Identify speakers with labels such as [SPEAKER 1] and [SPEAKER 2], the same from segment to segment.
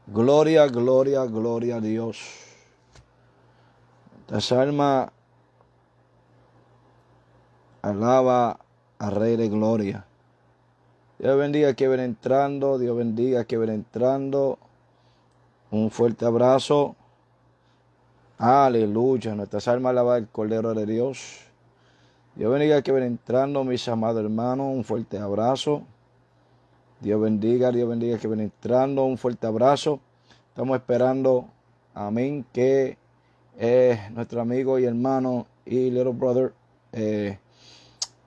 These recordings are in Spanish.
[SPEAKER 1] Gloria, gloria, gloria a Dios. Esta alma alaba al Rey de Gloria. Dios bendiga que ven entrando, Dios bendiga que ven entrando. Un fuerte abrazo. Aleluya. Nuestras almas alaba al Cordero de Dios. Dios bendiga que ven entrando, mis amados hermanos. Un fuerte abrazo. Dios bendiga que ven entrando. Un fuerte abrazo. Estamos esperando, amén, que nuestro amigo y hermano y little brother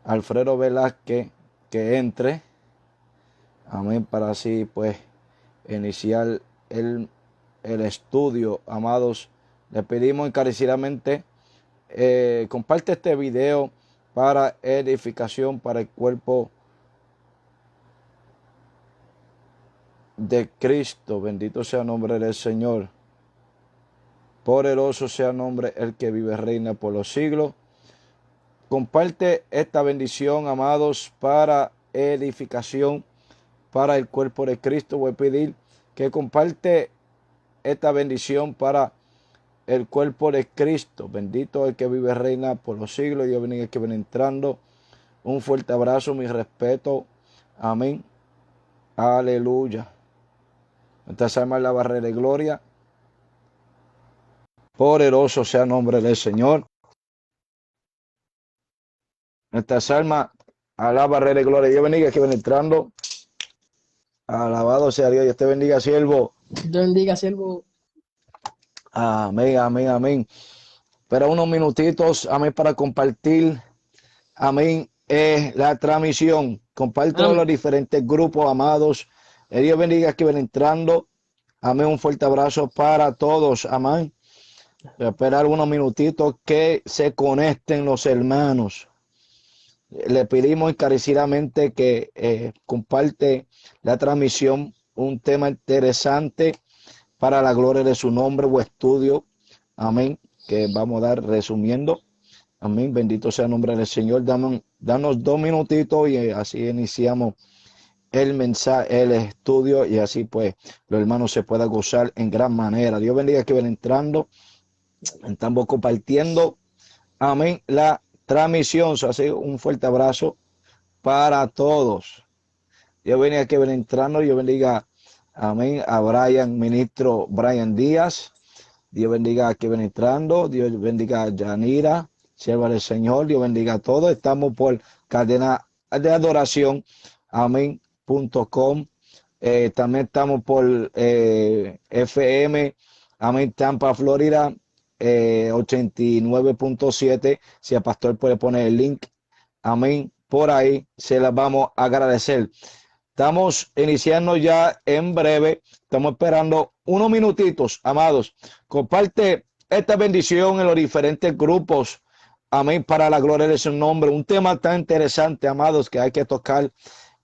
[SPEAKER 1] Alfredo Velázquez que entre, amén, para así pues iniciar el estudio. Amados, le pedimos encarecidamente comparte este video para edificación para el cuerpo de Cristo. Bendito sea el nombre del Señor. Poderoso sea el nombre el que vive y reina por los siglos. Comparte esta bendición, amados, para edificación para el cuerpo de Cristo. Voy a pedir que comparte esta bendición para el cuerpo de Cristo. Bendito el que vive y reina por los siglos. Dios bendiga que ven entrando. Un fuerte abrazo, mi respeto. Amén. Aleluya. Nuestras almas la barrera de gloria. Poderoso sea el nombre del Señor. Nuestras almas alaba Rey de Gloria. Dios bendiga que ven entrando. Alabado sea Dios. Dios te bendiga, siervo.
[SPEAKER 2] Dios bendiga, siervo.
[SPEAKER 1] Amén, amén, amén. Pero unos minutitos, amén, para compartir, amén, la transmisión. Compártelo en los diferentes grupos, amados. Dios bendiga que ven entrando. Amén, un fuerte abrazo para todos, amén. Voy a esperar unos minutitos que se conecten los hermanos. Le pedimos encarecidamente que comparte la transmisión, un tema interesante para la gloria de su nombre o estudio, amén, que vamos a dar resumiendo, amén, bendito sea el nombre del Señor. Danos 2 minutitos y así iniciamos el mensaje, el estudio, y así pues los hermanos se puedan gozar en gran manera. Dios bendiga que ven entrando, estamos compartiendo, amén, la transmisión. Así un fuerte abrazo para todos. Dios bendiga que ven entrando. Dios bendiga, amén, a Brian, ministro Brian Díaz. Dios bendiga que ven entrando. Dios bendiga a Yanira, sierva del Señor. Dios bendiga a todos. Estamos por cadena de adoración, amén.com. También estamos por FM, amén, Tampa, Florida, 89.7. Si el pastor puede poner el link, amén, por ahí se las vamos a agradecer. Estamos iniciando ya en breve. Estamos esperando unos minutitos, amados. Comparte esta bendición en los diferentes grupos. Amén, para la gloria de su nombre. Un tema tan interesante, amados, que hay que tocar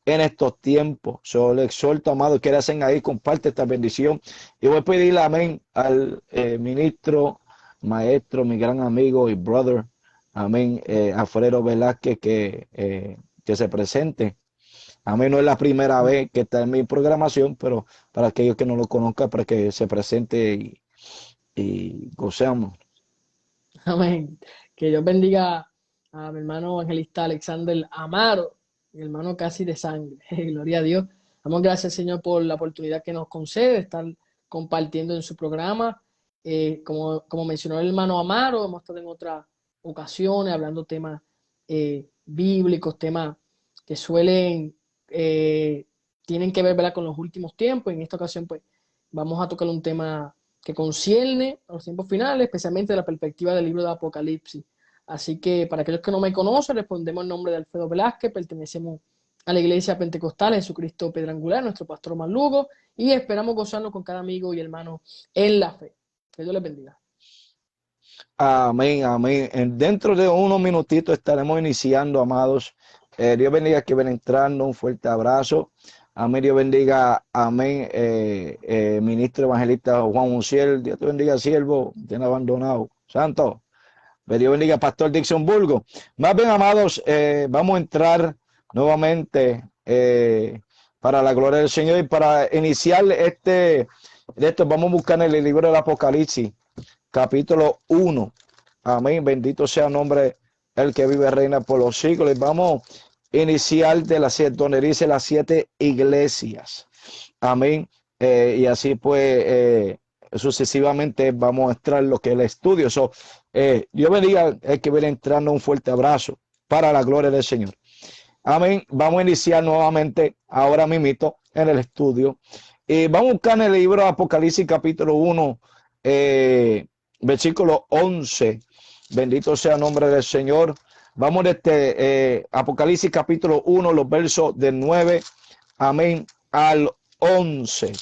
[SPEAKER 1] en estos tiempos. Solo le exhorto, amados, que hacen ahí, comparte esta bendición. Y voy a pedirle, amén, al ministro, maestro, mi gran amigo y brother, amén, Alfredo Velázquez, que se presente. A mí no es la primera vez que está en mi programación, pero para aquellos que no lo conozcan, para que se presente y gocemos.
[SPEAKER 2] Amén. Que Dios bendiga a mi hermano evangelista Alexander Amaro, mi hermano casi de sangre. Gloria a Dios. Damos gracias, Señor, por la oportunidad que nos concede de estar compartiendo en su programa. Como mencionó el hermano Amaro, hemos estado en otras ocasiones hablando temas bíblicos, temas que tienen que ver, ¿verdad?, con los últimos tiempos. En esta ocasión, pues, vamos a tocar un tema que concierne a los tiempos finales, especialmente de la perspectiva del libro de Apocalipsis. Así que para aquellos que no me conocen, respondemos en nombre de Alfredo Velázquez, pertenecemos a la Iglesia Pentecostal Jesucristo Pedra Angular, nuestro pastor Malugo, y esperamos gozarnos con cada amigo y hermano en la fe. Que Dios les bendiga.
[SPEAKER 1] Amén, amén. Dentro de unos minutitos estaremos iniciando, amados. Dios bendiga que ven entrando. Un fuerte abrazo. Amén. Dios bendiga, amén. Ministro evangelista Juan Unciel. Dios te bendiga, siervo. Tiene abandonado. Santo. Dios bendiga, Pastor Dixon Burgo. Más bien, amados, vamos a entrar nuevamente para la gloria del Señor y para iniciar de esto vamos a buscar en el libro del Apocalipsis, capítulo 1. Amén. Bendito sea el nombre el que vive reina por los siglos. Y vamos a iniciar de las 7, donde dice las 7 iglesias. Amén. Y así pues sucesivamente vamos a entrar lo que es el estudio. Dios bendiga el que viene entrando, un fuerte abrazo para la gloria del Señor. Amén. Vamos a iniciar nuevamente ahora mismo en el estudio. Y vamos a buscar en el libro de Apocalipsis capítulo 1, versículo 11. Bendito sea el nombre del Señor. Vamos de Apocalipsis capítulo 1, los versos del 9, amén, al 11.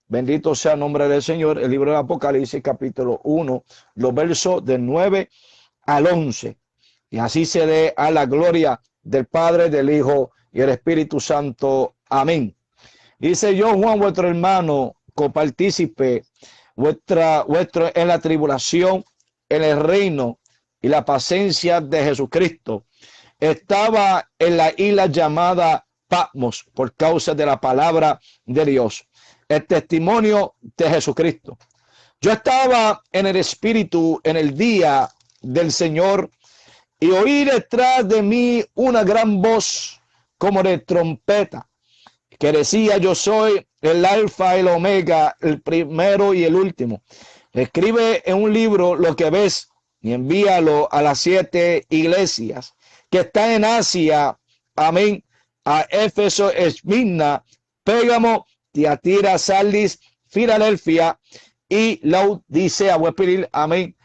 [SPEAKER 1] Bendito sea el nombre del Señor. El libro de Apocalipsis capítulo 1, los versos del 9 al 11. Y así se dé a la gloria del Padre, del Hijo y el Espíritu Santo. Amén. Dice: yo, Juan, vuestro hermano, copartícipe vuestro en la tribulación, en el reino y la paciencia de Jesucristo, estaba en la isla llamada Patmos por causa de la palabra de Dios, el testimonio de Jesucristo. Yo estaba en el Espíritu en el día del Señor, y oí detrás de mí una gran voz como de trompeta, que decía: yo soy el alfa y el omega, el primero y el último. Escribe en un libro lo que ves y envíalo a las 7 iglesias que están en Asia. Amén. A Éfeso, Esmirna, Pérgamo, Tiatira, Sardis, Filadelfia y Laodicea. Voy a pedir, amén,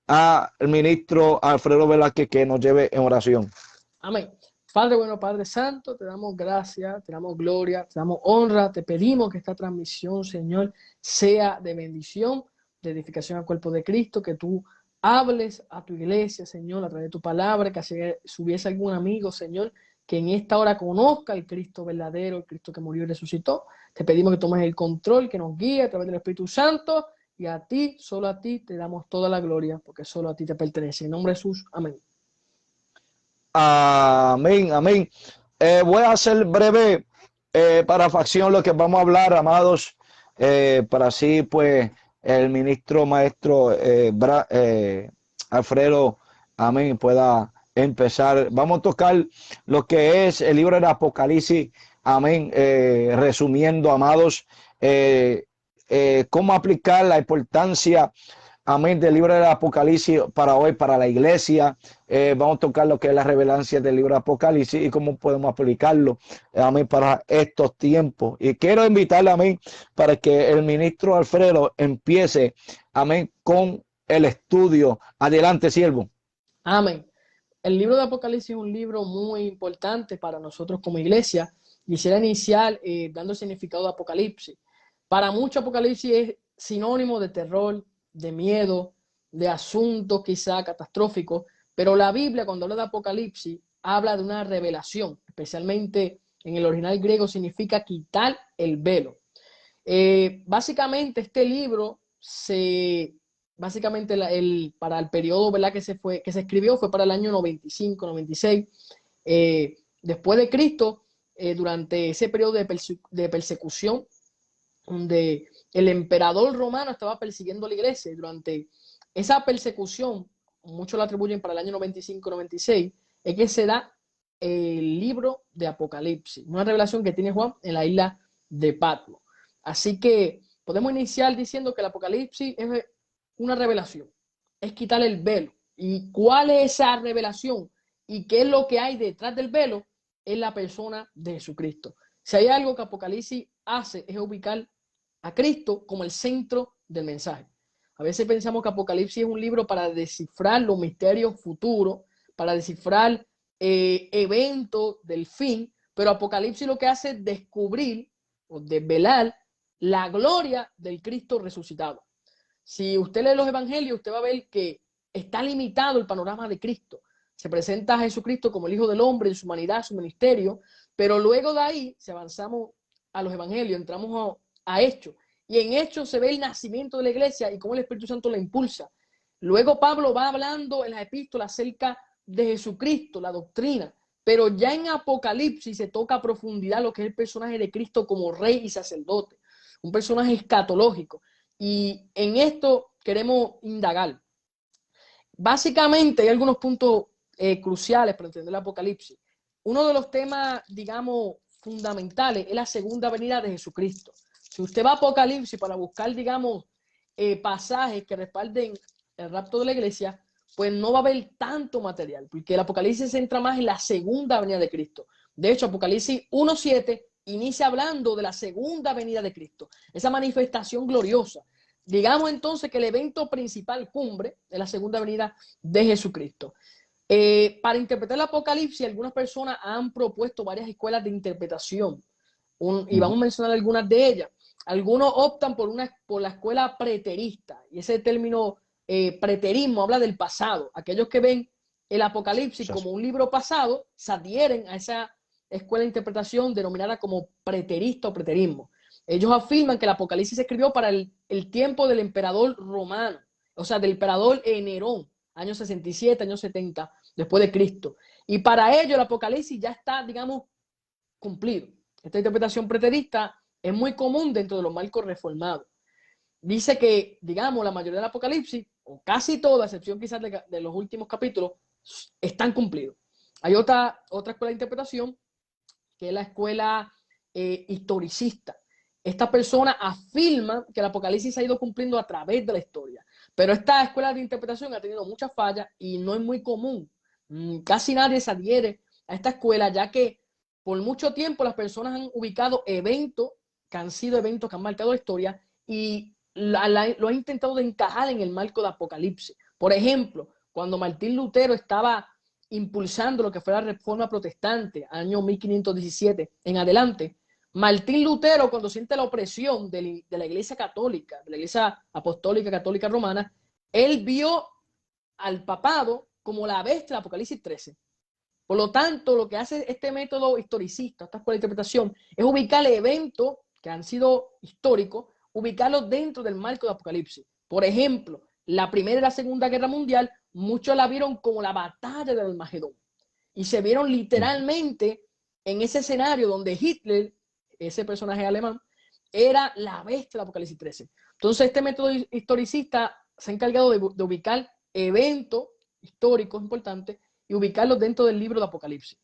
[SPEAKER 1] al ministro Alfredo Velázquez que nos lleve en oración.
[SPEAKER 2] Amén. Padre bueno, Padre Santo, te damos gracias, te damos gloria, te damos honra, te pedimos que esta transmisión, Señor, sea de bendición, de edificación al cuerpo de Cristo, que tú hables a tu iglesia, Señor, a través de tu palabra, que si hubiese algún amigo, Señor, que en esta hora conozca el Cristo verdadero, el Cristo que murió y resucitó. Te pedimos que tomes el control, que nos guíe a través del Espíritu Santo, y a ti, solo a ti, te damos toda la gloria, porque solo a ti te pertenece. En nombre de Jesús, amén.
[SPEAKER 1] Amén, amén. Voy a hacer breve para facción lo que vamos a hablar, amados, para así pues el ministro maestro Alfredo, amén, pueda empezar. Vamos a tocar lo que es el libro del Apocalipsis, amén, resumiendo, amados, cómo aplicar la importancia, amén, del libro del Apocalipsis para hoy, para la iglesia. Vamos a tocar lo que es la revelancia del libro de Apocalipsis y cómo podemos aplicarlo, amén, para estos tiempos. Y quiero invitarle, amén, para que el ministro Alfredo empiece, amén, con el estudio. Adelante, siervo.
[SPEAKER 2] Amén. El libro de Apocalipsis es un libro muy importante para nosotros como iglesia. Quisiera iniciar dando el significado de Apocalipsis. Para muchos, Apocalipsis es sinónimo de terror, de miedo, de asuntos quizá catastróficos, pero la Biblia, cuando habla de Apocalipsis, habla de una revelación, especialmente en el original griego significa quitar el velo. Básicamente este libro para el periodo, ¿verdad?, que se escribió fue para el año 95, 96, después de Cristo, durante ese periodo de persecución, donde el emperador romano estaba persiguiendo a la iglesia. Durante esa persecución, muchos la atribuyen para el año 95-96, es que se da el libro de Apocalipsis, una revelación que tiene Juan en la isla de Patmos. Así que podemos iniciar diciendo que el Apocalipsis es una revelación, es quitar el velo. ¿Y cuál es esa revelación? ¿Y qué es lo que hay detrás del velo? Es la persona de Jesucristo. Si hay algo que Apocalipsis hace, es ubicar a Cristo como el centro del mensaje. A veces pensamos que Apocalipsis es un libro para descifrar los misterios futuros, para descifrar eventos del fin, pero Apocalipsis lo que hace es descubrir o desvelar la gloria del Cristo resucitado. Si usted lee los evangelios, usted va a ver que está limitado el panorama de Cristo. Se presenta a Jesucristo como el Hijo del Hombre en su humanidad, su ministerio, pero luego de ahí, si avanzamos a los evangelios, entramos a Hechos, y en Hechos se ve el nacimiento de la iglesia y cómo el Espíritu Santo la impulsa. Luego Pablo va hablando en las epístolas acerca de Jesucristo, la doctrina, pero ya en Apocalipsis se toca a profundidad lo que es el personaje de Cristo como rey y sacerdote. un personaje escatológico. Y en esto queremos indagar. Básicamente hay algunos puntos cruciales para entender el Apocalipsis. Uno de los temas, digamos, fundamentales es la segunda venida de Jesucristo. Si usted va a Apocalipsis para buscar, digamos, pasajes que respalden el rapto de la iglesia, pues no va a haber tanto material, porque el Apocalipsis se centra más en la segunda venida de Cristo. De hecho, Apocalipsis 1:7 inicia hablando de la segunda venida de Cristo, esa manifestación gloriosa. Digamos entonces que el evento principal cumbre es la segunda venida de Jesucristo. Para interpretar el Apocalipsis, algunas personas han propuesto varias escuelas de interpretación y vamos a mencionar algunas de ellas. Algunos optan por la escuela preterista, y ese término preterismo habla del pasado. Aquellos que ven el Apocalipsis como un libro pasado se adhieren a esa escuela de interpretación denominada como preterista o preterismo. Ellos afirman que el Apocalipsis se escribió para el tiempo del emperador romano, o sea, del emperador Nerón, años 67, años 70, después de Cristo. Y para ello el Apocalipsis ya está, digamos, cumplido. Esta interpretación preterista es muy común dentro de los marcos reformados. Dice que, digamos, la mayoría del Apocalipsis, o casi toda, a excepción quizás de los últimos capítulos, están cumplidos. Hay otra escuela de interpretación, que es la escuela historicista. Estas personas afirman que el Apocalipsis se ha ido cumpliendo a través de la historia. Pero esta escuela de interpretación ha tenido muchas fallas y no es muy común. Casi nadie se adhiere a esta escuela, ya que por mucho tiempo las personas han ubicado eventos que han sido eventos que han marcado la historia y lo han intentado de encajar en el marco de Apocalipsis. Por ejemplo, cuando Martín Lutero estaba impulsando lo que fue la reforma protestante, año 1517 en adelante, Martín Lutero, cuando siente la opresión de la iglesia católica, de la iglesia apostólica católica romana, él vio al papado como la bestia del Apocalipsis 13. Por lo tanto, lo que hace este método historicista, esta escuela de interpretación, es ubicar eventos que han sido históricos, ubicarlos dentro del marco de Apocalipsis. Por ejemplo, la Primera y la Segunda Guerra Mundial, muchos la vieron como la batalla del Armagedón. Y se vieron literalmente en ese escenario donde Hitler, ese personaje alemán, era la bestia del Apocalipsis 13. Entonces, este método historicista se ha encargado de ubicar eventos históricos importantes y ubicarlos dentro del libro de Apocalipsis.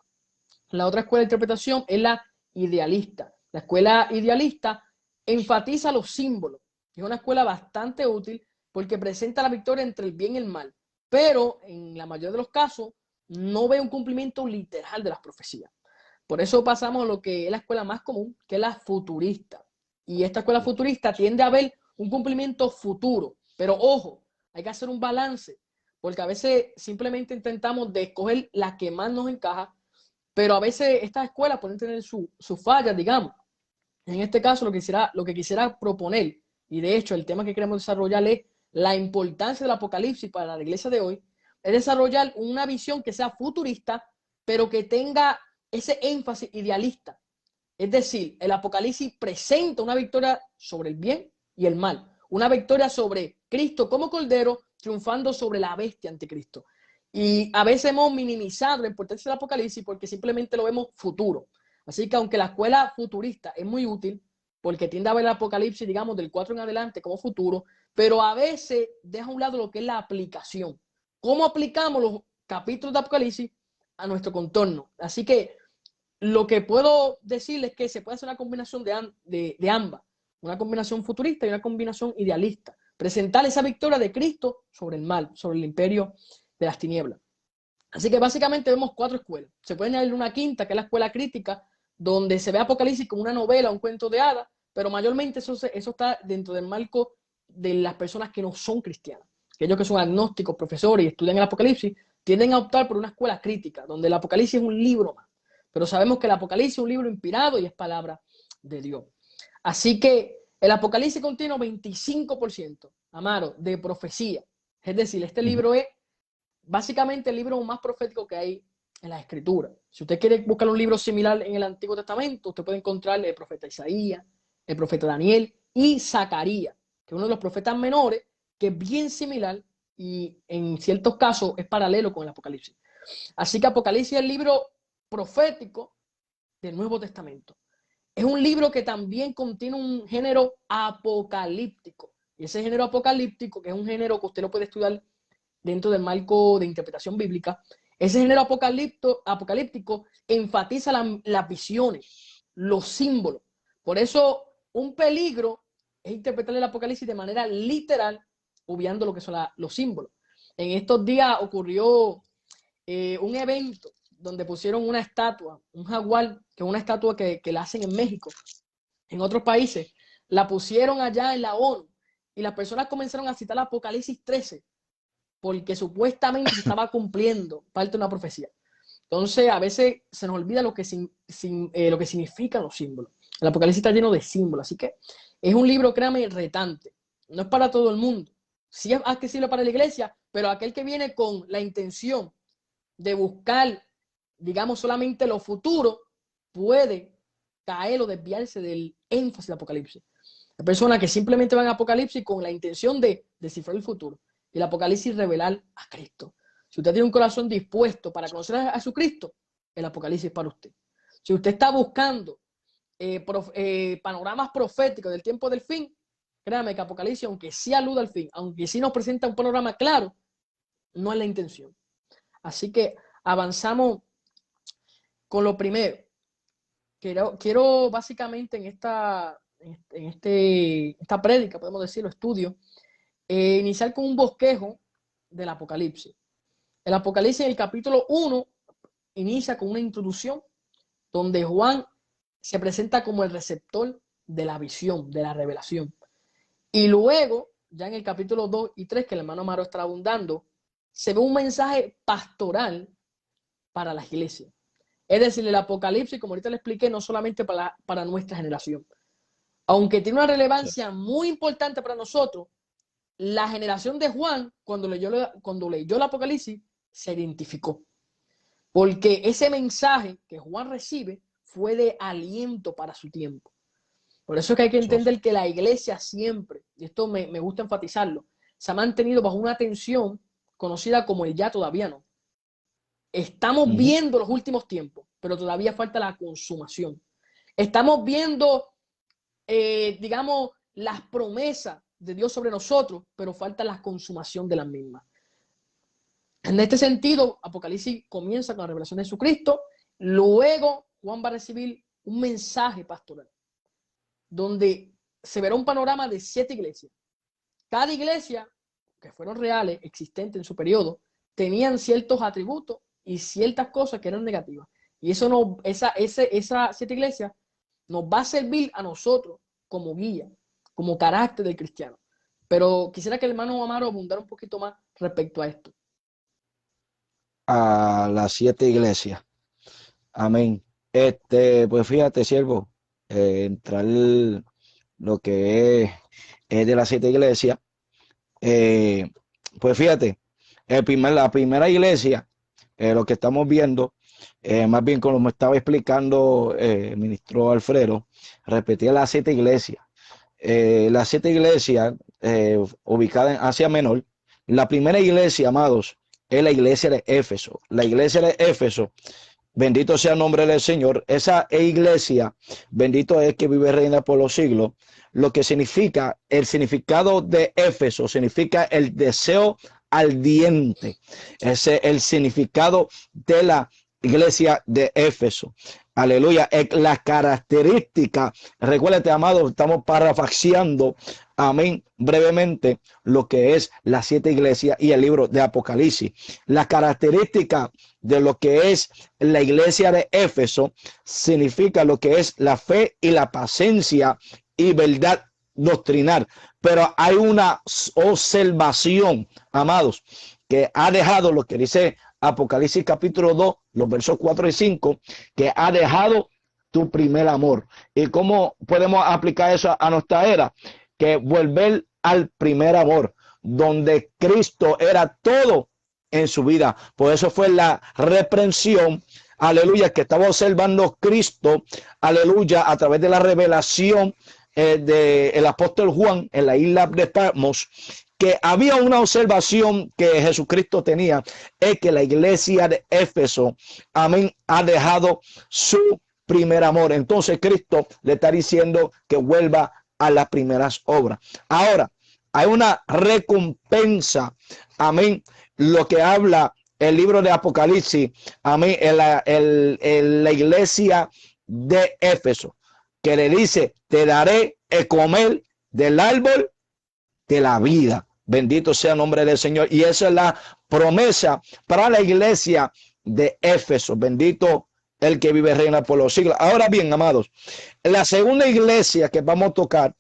[SPEAKER 2] La otra escuela de interpretación es la idealista. La escuela idealista enfatiza los símbolos. Es una escuela bastante útil porque presenta la victoria entre el bien y el mal, pero en la mayoría de los casos no ve un cumplimiento literal de las profecías. Por eso pasamos a lo que es la escuela más común, que es la futurista. Y esta escuela futurista tiende a ver un cumplimiento futuro. Pero ojo, hay que hacer un balance, porque a veces simplemente intentamos de escoger la que más nos encaja, pero a veces estas escuelas pueden tener su fallas, digamos. En este caso, lo que quisiera proponer, y de hecho el tema que queremos desarrollar es la importancia del Apocalipsis para la iglesia de hoy, es desarrollar una visión que sea futurista, pero que tenga ese énfasis idealista. Es decir, el Apocalipsis presenta una victoria sobre el bien y el mal, una victoria sobre Cristo como Cordero, triunfando sobre la bestia anticristo. Y a veces hemos minimizado la importancia del Apocalipsis porque simplemente lo vemos futuro. Así que aunque la escuela futurista es muy útil, porque tiende a ver el Apocalipsis, digamos, del 4 en adelante como futuro, pero a veces deja a un lado lo que es la aplicación. ¿Cómo aplicamos los capítulos de Apocalipsis a nuestro contorno? Así que lo que puedo decirles es que se puede hacer una combinación de ambas, una combinación futurista y una combinación idealista. Presentar esa victoria de Cristo sobre el mal, sobre el imperio de las tinieblas. Así que básicamente vemos 4 escuelas. Se puede añadir una quinta, que es la escuela crítica, donde se ve Apocalipsis como una novela, un cuento de hadas, pero mayormente eso está dentro del marco de las personas que no son cristianas. Aquellos que son agnósticos, profesores y estudian el Apocalipsis, tienden a optar por una escuela crítica, donde el Apocalipsis es un libro más. Pero sabemos que el Apocalipsis es un libro inspirado y es palabra de Dios. Así que el Apocalipsis contiene 25%, Amaro, de profecía. Es decir, este libro es básicamente el libro más profético que hay en la Escritura. Si usted quiere buscar un libro similar en el Antiguo Testamento, usted puede encontrar el profeta Isaías, el profeta Daniel y Zacarías, que es uno de los profetas menores, que es bien similar y en ciertos casos es paralelo con el Apocalipsis. Así que Apocalipsis es el libro profético del Nuevo Testamento. es un libro que también contiene un género apocalíptico. Y ese género apocalíptico, que es un género que usted lo puede estudiar dentro del marco de interpretación bíblica, ese género apocalíptico enfatiza las visiones, los símbolos. Por eso, un peligro es interpretar el Apocalipsis de manera literal, obviando lo que son los símbolos. En estos días ocurrió un evento donde pusieron una estatua, un jaguar, que es una estatua que la hacen en México. En otros países la pusieron allá en la ONU y las personas comenzaron a citar Apocalipsis 13 porque supuestamente se estaba cumpliendo parte de una profecía. Entonces, a veces se nos olvida lo que significan los símbolos. El Apocalipsis está lleno de símbolos, así que es un libro, créame, retante. No es para todo el mundo. Sí es accesible para la iglesia, pero aquel que viene con la intención de buscar, digamos, solamente lo futuro, puede caer o desviarse del énfasis del Apocalipsis. Hay personas que simplemente van a Apocalipsis con la intención de descifrar el futuro. Y el Apocalipsis revelar a Cristo. Si usted tiene un corazón dispuesto para conocer a Jesucristo, el Apocalipsis es para usted. Si usted está buscando panoramas proféticos del tiempo del fin, créame que Apocalipsis, aunque sí aluda al fin, aunque sí nos presenta un panorama claro, no es la intención. Así que avanzamos con lo primero. Quiero básicamente en esta prédica, podemos decirlo, estudio, iniciar con un bosquejo del Apocalipsis. El Apocalipsis en el capítulo 1 inicia con una introducción donde Juan se presenta como el receptor de la visión, de la revelación. Y luego, ya en el capítulo 2 y 3, que el hermano Amaro está abundando, se ve un mensaje pastoral para las iglesias. Es decir, el Apocalipsis, como ahorita le expliqué, no solamente para nuestra generación. Aunque tiene una relevancia muy importante para nosotros, la generación de Juan, cuando leyó el Apocalipsis, se identificó. Porque ese mensaje que Juan recibe fue de aliento para su tiempo. Por eso es que hay que entender que la iglesia siempre, y esto me gusta enfatizarlo, se ha mantenido bajo una tensión conocida como el ya todavía no. Estamos viendo los últimos tiempos, pero todavía falta la consumación. Estamos viendo, digamos, las promesas de Dios sobre nosotros, pero falta la consumación de las mismas. En este sentido, Apocalipsis comienza con la revelación de Jesucristo, luego Juan va a recibir un mensaje pastoral, donde se verá un panorama de 7 iglesias. Cada iglesia, que fueron reales, existentes en su periodo, tenían ciertos atributos y ciertas cosas que eran negativas. Y esas 7 iglesias nos va a servir a nosotros como guía, como carácter del cristiano. Pero quisiera que el hermano Amaro abundara un poquito más respecto a esto.
[SPEAKER 1] A las 7 iglesias. Amén. Pues fíjate, siervo, entrar lo que es de las 7 iglesias. Pues fíjate, la primera iglesia, lo que estamos viendo, más bien como me estaba explicando el ministro Alfredo, repetía las 7 iglesias. Las 7 iglesias ubicadas en Asia Menor. La primera iglesia, amados, es la iglesia de Éfeso. La iglesia de Éfeso, bendito sea el nombre del Señor. Esa iglesia, bendito es que vive y reina por los siglos. Lo que significa, el significado de Éfeso, significa el deseo ardiente. Ese es el significado de la iglesia de Éfeso. Aleluya. La característica, recuérdate, amado, estamos parafaxiando, amén, brevemente lo que es las 7 iglesias y el libro de Apocalipsis. La característica de lo que es la iglesia de Éfeso significa lo que es la fe y la paciencia y verdad doctrinal. Pero hay una observación, amados, que ha dejado lo que dice Apocalipsis capítulo 2, los versos 4 y 5, que ha dejado tu primer amor. ¿Y cómo podemos aplicar eso a nuestra era? Que volver al primer amor, donde Cristo era todo en su vida. Por eso fue la reprensión, aleluya, que estaba observando Cristo, aleluya, a través de la revelación del apóstol Juan en la isla de Patmos, que había una observación que Jesucristo tenía, es que la iglesia de Éfeso, amén, ha dejado su primer amor. Entonces Cristo le está diciendo que vuelva a las primeras obras. Ahora, hay una recompensa, amén, lo que habla el libro de Apocalipsis, amén, en la iglesia de Éfeso, que le dice, te daré el comer del árbol de la vida. Bendito sea el nombre del Señor. Y esa es la promesa para la iglesia de Éfeso. Bendito el que vive y reina por los siglos. Ahora bien, amados, la segunda iglesia que vamos a tocar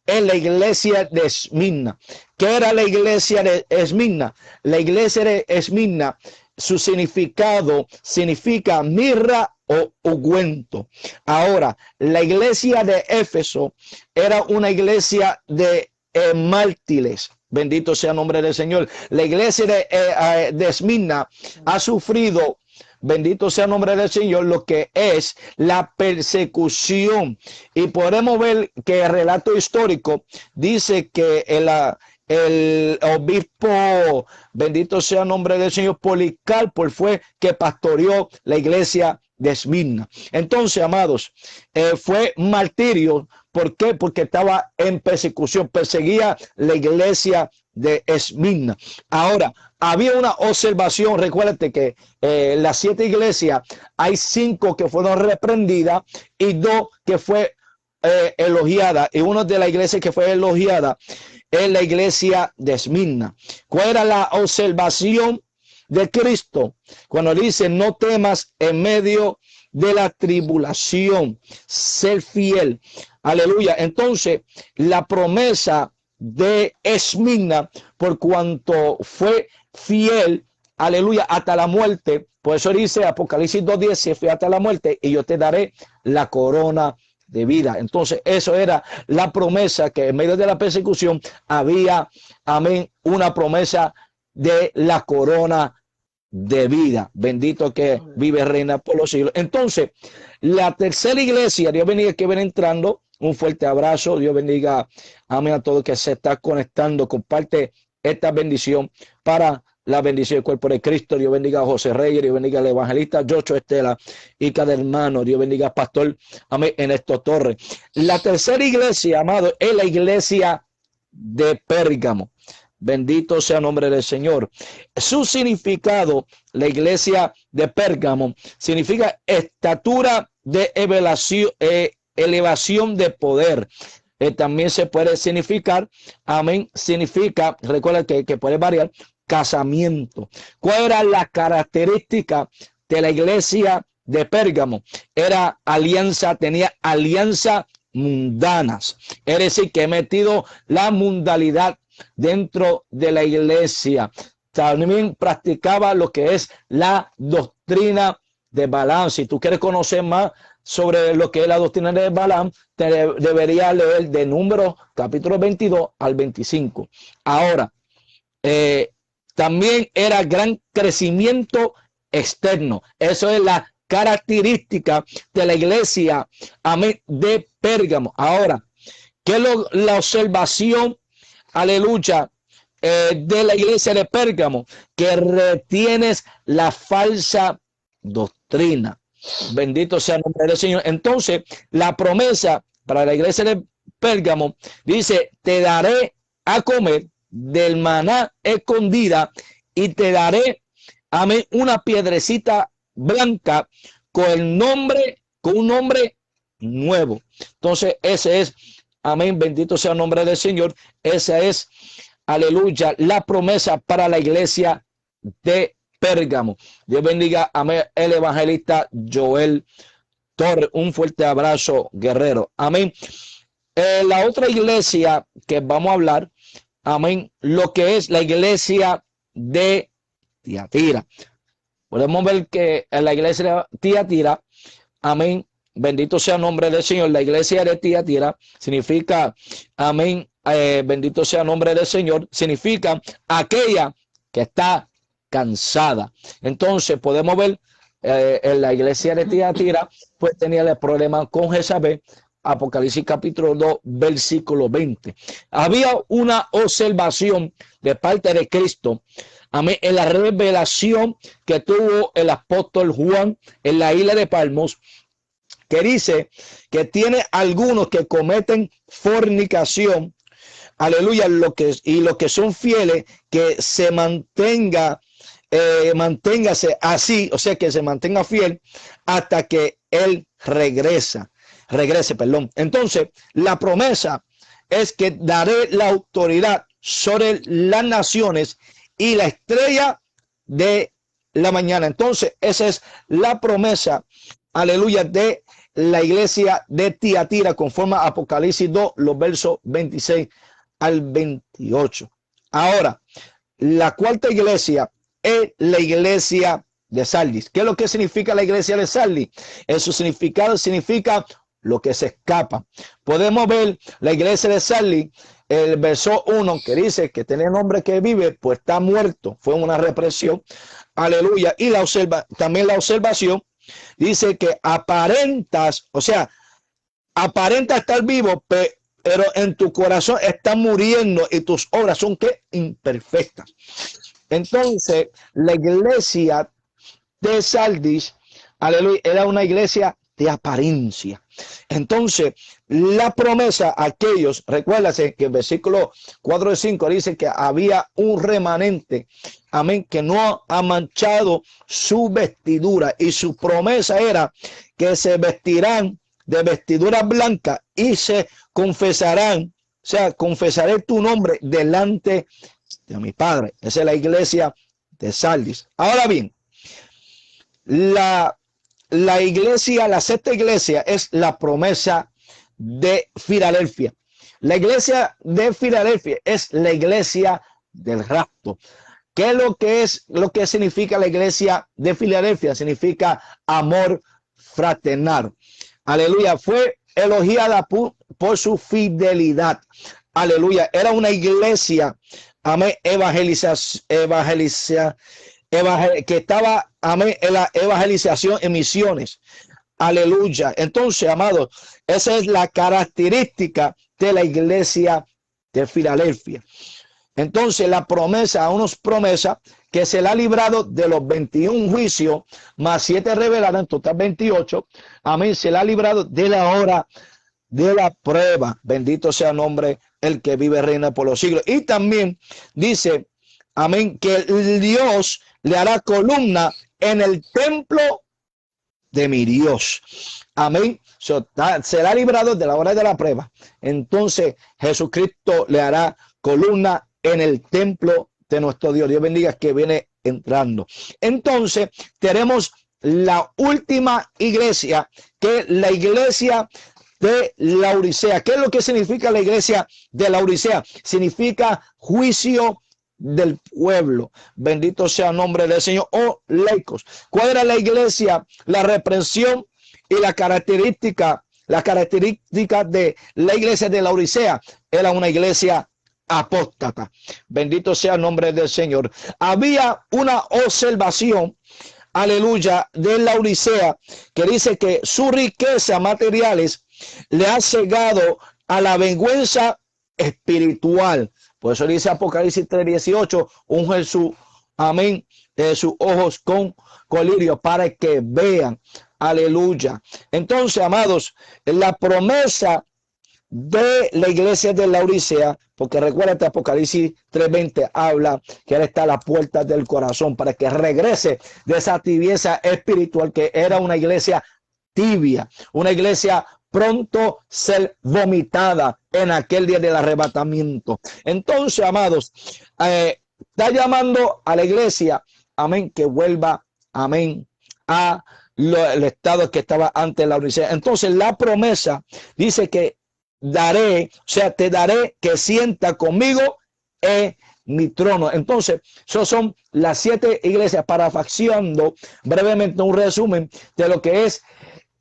[SPEAKER 1] es la iglesia de Esmirna. ¿Qué era la iglesia de Esmirna? La iglesia de Esmirna, su significado significa mirra o ungüento. Ahora, la iglesia de Éfeso era una iglesia de mártires. Bendito sea el nombre del Señor. La iglesia de Esmirna ha sufrido, bendito sea el nombre del Señor, lo que es la persecución. Y podemos ver que el relato histórico dice que el obispo, bendito sea el nombre del Señor, Policarpo, fue que pastoreó la iglesia de Esmirna. Entonces, amados, fue martirio. ¿Por qué? Porque estaba en persecución, perseguía la iglesia de Esmirna. Ahora, había una observación, recuérdate que las 7 iglesias, hay 5 que fueron reprendidas y 2 que fue elogiada, y una de las iglesias que fue elogiada es la iglesia de Esmirna. ¿Cuál era la observación de Cristo cuando dice no temas en medio de la tribulación, ser fiel? Aleluya. Entonces, la promesa de Esmirna, por cuanto fue fiel, aleluya, hasta la muerte, por eso dice Apocalipsis 2:10, se fue hasta la muerte y yo te daré la corona de vida. Entonces, eso era la promesa, que en medio de la persecución había, amén, una promesa de la corona de vida. Bendito que vive, reina por los siglos. Entonces, la tercera iglesia, Dios bendiga que viene entrando. Un fuerte abrazo. Dios bendiga, amén, a todo que se está conectando. Comparte esta bendición para la bendición del cuerpo de Cristo. Dios bendiga a José Reyes, Dios bendiga al evangelista Jocho Estela y cada hermano. Dios bendiga al pastor, amén, Ernesto Torres. La tercera iglesia, amado, es la iglesia de Pérgamo. Bendito sea el nombre del Señor. Su significado, la iglesia de Pérgamo, significa estatura de elevación de poder. También se puede significar, amén, significa, recuerda que puede variar, casamiento. ¿Cuál era la característica de la iglesia de Pérgamo? Era alianza, tenía alianza mundanas. Es decir, que he metido la mundalidad dentro de la iglesia. También practicaba lo que es la doctrina de Balaam. Si tú quieres conocer más sobre lo que es la doctrina de Balaam, te deberías leer de Números capítulo 22 al 25. Ahora, también era gran crecimiento externo. Eso es la característica de la iglesia, amén, de Pérgamo. Ahora, ¿qué es la observación, aleluya, de la iglesia de Pérgamo? Que retienes la falsa doctrina. Bendito sea el nombre del Señor. Entonces, la promesa para la iglesia de Pérgamo dice: te daré a comer del maná escondida y te daré, amén, una piedrecita blanca con un nombre nuevo. Entonces, ese es, amén, bendito sea el nombre del Señor. Esa es, aleluya, la promesa para la iglesia de Pérgamo. Dios bendiga a el evangelista Joel Torres. Un fuerte abrazo, guerrero. Amén. La otra iglesia que vamos a hablar, amén, lo que es la iglesia de Tiatira. Podemos ver que en la iglesia de Tiatira, amén, bendito sea el nombre del Señor. La iglesia de Tiatira significa, amén, bendito sea el nombre del Señor, significa aquella que está cansada. Entonces podemos ver en la iglesia de Tiatira, pues tenía el problema con Jezabel. Apocalipsis capítulo 2 versículo 20. Había una observación de parte de Cristo, amén, en la revelación que tuvo el apóstol Juan en la isla de Patmos, que dice que tiene algunos que cometen fornicación, aleluya, lo que son fieles, que se manténgase así, o sea, que se mantenga fiel hasta que él regrese, perdón. Entonces, la promesa es que daré la autoridad sobre las naciones y la estrella de la mañana. Entonces, esa es la promesa, aleluya, de la iglesia de Tiatira, conforme a Apocalipsis 2, los versos 26 al 28. Ahora, la cuarta iglesia es la iglesia de Sardis. ¿Qué es lo que significa la iglesia de Sardis? Eso significa lo que se escapa. Podemos ver la iglesia de Sardis, el verso 1, que dice que tiene nombre que vive, pues está muerto. Fue una represión. Aleluya. Y también la observación dice que aparentas, o sea, aparenta estar vivo, pero en tu corazón está muriendo y tus obras son que imperfectas. Entonces, la iglesia de Sardis, aleluya, era una iglesia de apariencia. Entonces, la promesa a aquellos, recuérdase que el versículo 4 y 5 dice que había un remanente, amén, que no ha manchado su vestidura, y su promesa era que se vestirán de vestiduras blancas y se confesarán, o sea, confesaré tu nombre delante de mi Padre. Esa es la iglesia de Sardis. Ahora bien, la iglesia, la sexta iglesia es la promesa de Filadelfia. La iglesia de Filadelfia es la iglesia del rapto. ¿Qué es lo que significa la iglesia de Filadelfia? Significa amor fraternal. Aleluya. Fue elogiada por su fidelidad. Aleluya. Era una iglesia, amén, que estaba, amén, en la evangelización en misiones. Aleluya. Entonces, amados, esa es la característica de la iglesia de Filadelfia. Entonces, la promesa, unos promesas que se le ha librado de los 21 juicios, más 7 reveladas, en total 28. Amén. Se le ha librado de la hora de la prueba. Bendito sea el nombre el que vive y reina por los siglos. Y también dice, amén, que Dios le hará columna en el templo de mi Dios. Amén. Será librado de la hora de la prueba. Entonces Jesucristo le hará columna en el templo de nuestro Dios. Dios bendiga que viene entrando. Entonces tenemos la última iglesia, que es la iglesia de Laodicea. ¿Qué es lo que significa la iglesia de Laodicea? Significa juicio del pueblo. Bendito sea el nombre del Señor. O laicos. ¿Cuál era la iglesia? La reprensión y la característica de la iglesia de Laodicea era una iglesia apóstata. Bendito sea el nombre del Señor. Había una observación, aleluya, de Laodicea, que dice que su riqueza materiales le ha cegado a la vergüenza espiritual. Por eso dice Apocalipsis 3:18, unge su, amén, sus ojos con colirio para que vean. Aleluya. Entonces, amados, la promesa de la iglesia de Laodicea, porque recuérdate, Apocalipsis 3:20 habla que él está a la puerta del corazón para que regrese de esa tibieza espiritual, que era una iglesia tibia, una iglesia pronto ser vomitada en aquel día del arrebatamiento. Entonces, amados, está llamando a la iglesia, amén, que vuelva, amén, a el estado que estaba antes de la Odisea. Entonces, la promesa dice que daré, o sea, te daré que sienta conmigo en mi trono. Entonces, esos son las 7 iglesias, parafraseando brevemente un resumen de lo que es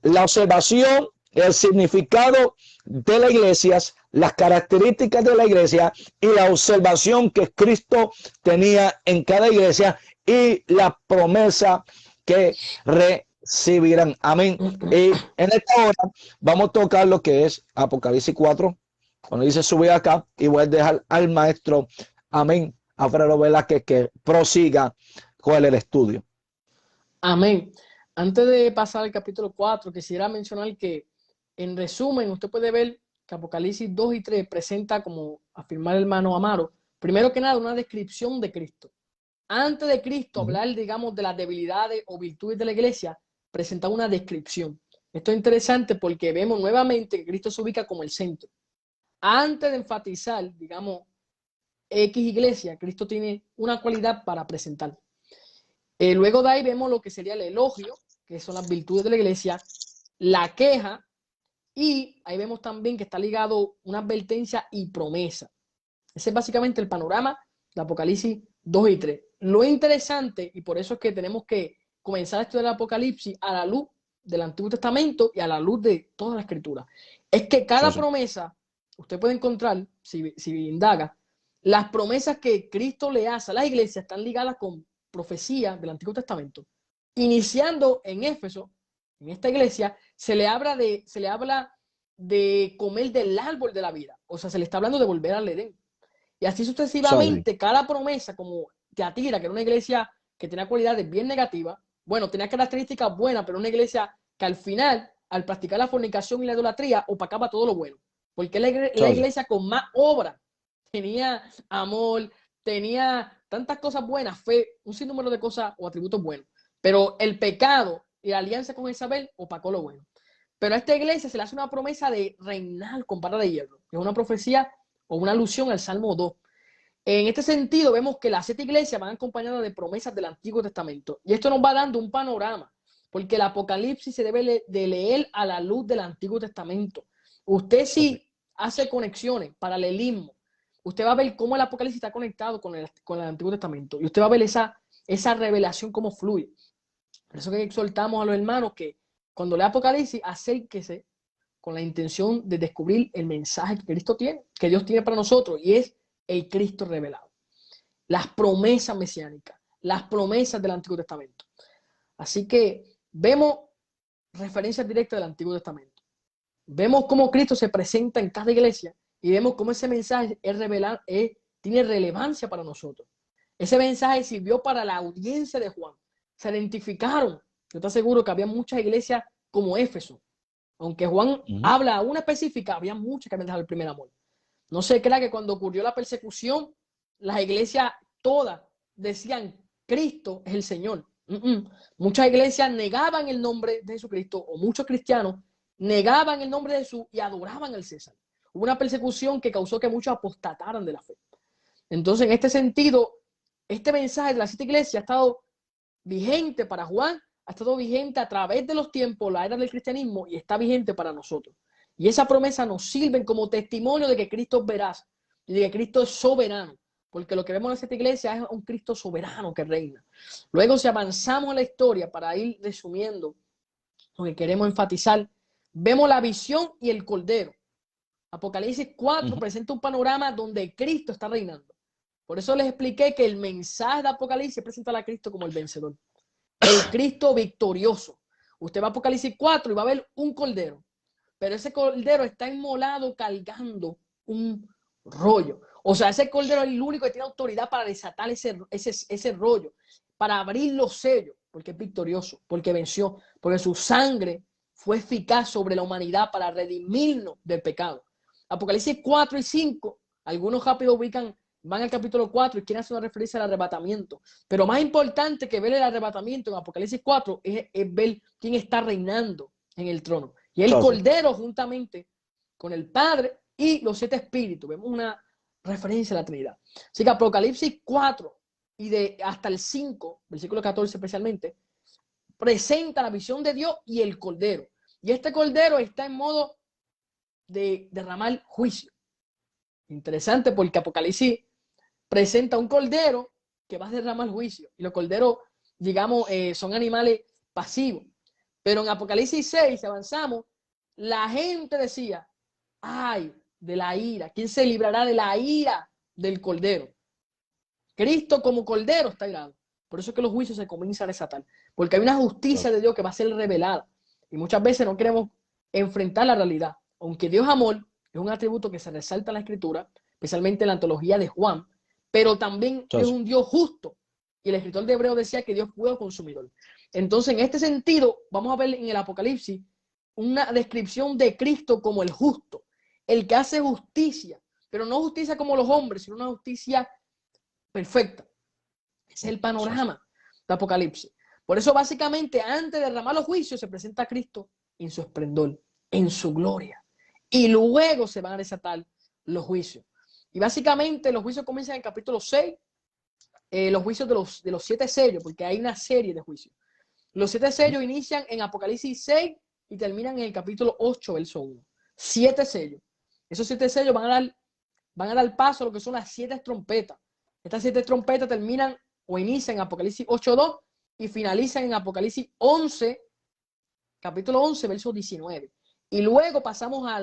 [SPEAKER 1] la observación, el significado de las iglesias, las características de la iglesia y la observación que Cristo tenía en cada iglesia y la promesa que recibirán. Amén. Y en esta hora vamos a tocar lo que es Apocalipsis 4, cuando dice subir acá, y voy a dejar al maestro, amén, Alfredo Velázquez, que prosiga con el estudio.
[SPEAKER 2] Amén. Antes de pasar al capítulo 4, quisiera mencionar que, en resumen, usted puede ver que Apocalipsis 2 y 3 presenta, como afirmar el hermano Amaro, primero que nada, una descripción de Cristo. Antes de Cristo hablar, digamos, de las debilidades o virtudes de la iglesia, presenta una descripción. Esto es interesante porque vemos nuevamente que Cristo se ubica como el centro. Antes de enfatizar, digamos, X iglesia, Cristo tiene una cualidad para presentar. Luego de ahí vemos lo que sería el elogio, que son las virtudes de la iglesia, la queja, y ahí vemos también que está ligado una advertencia y promesa. Ese es básicamente el panorama de Apocalipsis 2 y 3. Lo interesante, y por eso es que tenemos que comenzar a estudiar el Apocalipsis a la luz del Antiguo Testamento y a la luz de toda la Escritura, es que cada promesa, usted puede encontrar, si indaga, las promesas que Cristo le hace a la iglesia están ligadas con profecías del Antiguo Testamento. Iniciando en Éfeso, en esta iglesia, se le habla de comer del árbol de la vida. O sea, se le está hablando de volver al Edén. Y así sucesivamente, cada promesa, como Teatira, que era una iglesia que tenía cualidades bien negativas, bueno, tenía características buenas, pero una iglesia que al final, al practicar la fornicación y la idolatría, opacaba todo lo bueno. Porque la iglesia con más obra tenía amor, tenía tantas cosas buenas, fe, un sinnúmero de cosas o atributos buenos. Pero el pecado y la alianza con Isabel opacó lo bueno. Pero a esta iglesia se le hace una promesa de reinar con vara de hierro, que es una profecía o una alusión al Salmo 2. En este sentido, vemos que las 7 iglesias van acompañadas de promesas del Antiguo Testamento. Y esto nos va dando un panorama, porque el Apocalipsis se debe de leer a la luz del Antiguo Testamento. Usted si hace conexiones, paralelismo, usted va a ver cómo el Apocalipsis está conectado con el Antiguo Testamento. Y usted va a ver esa revelación, cómo fluye. Por eso que exhortamos a los hermanos que cuando lea Apocalipsis, acérquese con la intención de descubrir el mensaje que Cristo tiene, que Dios tiene para nosotros, y es el Cristo revelado. Las promesas mesiánicas, las promesas del Antiguo Testamento. Así que vemos referencias directas del Antiguo Testamento. Vemos cómo Cristo se presenta en cada iglesia y vemos cómo ese mensaje tiene relevancia para nosotros. Ese mensaje sirvió para la audiencia de Juan. Se identificaron. Yo te aseguro que había muchas iglesias como Éfeso. Aunque Juan habla a una específica, había muchas que habían dejado el primer amor. No se crea que cuando ocurrió la persecución, las iglesias todas decían, Cristo es el Señor. Muchas iglesias negaban el nombre de Jesucristo, o muchos cristianos negaban el nombre de Jesús y adoraban al César. Hubo una persecución que causó que muchos apostataran de la fe. Entonces, en este sentido, este mensaje de las 7 iglesias ha estado vigente para Juan, ha estado vigente a través de los tiempos, la era del cristianismo, y está vigente para nosotros. Y esa promesa nos sirve como testimonio de que Cristo es veraz y de que Cristo es soberano, porque lo que vemos en esta iglesia es un Cristo soberano que reina. Luego, si avanzamos en la historia para ir resumiendo lo que queremos enfatizar, vemos la visión y el cordero. Apocalipsis 4 presenta un panorama donde Cristo está reinando. Por eso les expliqué que el mensaje de Apocalipsis presenta a Cristo como el vencedor, el Cristo victorioso. Usted va a Apocalipsis 4 y va a ver un cordero, pero ese cordero está inmolado cargando un rollo. O sea, ese cordero es el único que tiene autoridad para desatar ese rollo, para abrir los sellos, porque es victorioso, porque venció, porque su sangre fue eficaz sobre la humanidad para redimirnos del pecado. Apocalipsis 4 y 5, algunos rápido van al capítulo 4 y quieren hacer una referencia al arrebatamiento. Pero más importante que ver el arrebatamiento en Apocalipsis 4 es ver quién está reinando en el trono. Y el Cordero juntamente con el Padre y los 7 espíritus. Vemos una referencia a la Trinidad. Así que Apocalipsis 4 y hasta el 5, versículo 14 especialmente, presenta la visión de Dios y el Cordero. Y este Cordero está en modo de derramar juicio. Interesante porque Apocalipsis presenta un cordero que va a derramar juicio. Y los corderos, digamos, son animales pasivos. Pero en Apocalipsis 6, si avanzamos, la gente decía, ay, de la ira. ¿Quién se librará de la ira del cordero? Cristo como cordero está irado. Por eso es que los juicios se comienzan a desatar. Porque hay una justicia de Dios que va a ser revelada. Y muchas veces no queremos enfrentar la realidad. Aunque Dios es amor, es un atributo que se resalta en la Escritura, especialmente en la antología de Juan, pero también es un Dios justo. Y el escritor de Hebreo decía que Dios fue consumidor. Entonces, en este sentido, vamos a ver en el Apocalipsis una descripción de Cristo como el justo, el que hace justicia, pero no justicia como los hombres, sino una justicia perfecta. Ese es el panorama de Apocalipsis. Por eso, básicamente, antes de derramar los juicios, se presenta a Cristo en su esplendor, en su gloria. Y luego se van a desatar los juicios. Y básicamente los juicios comienzan en el capítulo 6, los juicios de los 7 sellos, porque hay una serie de juicios. Los 7 sellos inician en Apocalipsis 6 y terminan en el capítulo 8, verso 1. 7 sellos. Esos 7 sellos van a dar paso a lo que son las 7 trompetas. Estas 7 trompetas terminan o inician en Apocalipsis 8.2 y finalizan en Apocalipsis 11, capítulo 11, verso 19. Y luego pasamos a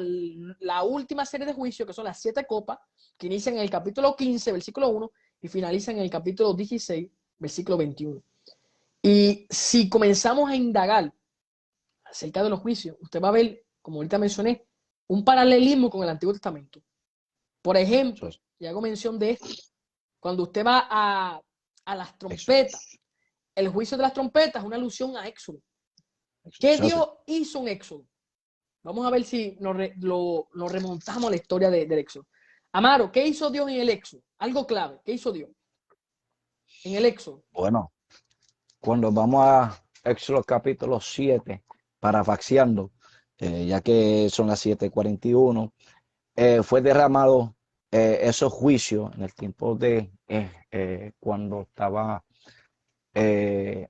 [SPEAKER 2] la última serie de juicios, que son las 7 copas, que inician en el capítulo 15, versículo 1, y finalizan en el capítulo 16, versículo 21. Y si comenzamos a indagar acerca de los juicios, usted va a ver, como ahorita mencioné, un paralelismo con el Antiguo Testamento. Por ejemplo, y hago mención de esto, cuando usted va a las trompetas, el juicio de las trompetas es una alusión a Éxodo. ¿Qué Dios hizo en Éxodo? Vamos a ver si nos remontamos a la historia del Éxodo. Amaro, ¿qué hizo Dios en el Éxodo? Algo clave. ¿Qué hizo Dios en el Éxodo?
[SPEAKER 1] Bueno, cuando vamos a Éxodo capítulo 7, parafaxiando, ya que son las 7:41, fue derramado esos juicios en el tiempo de cuando estaba en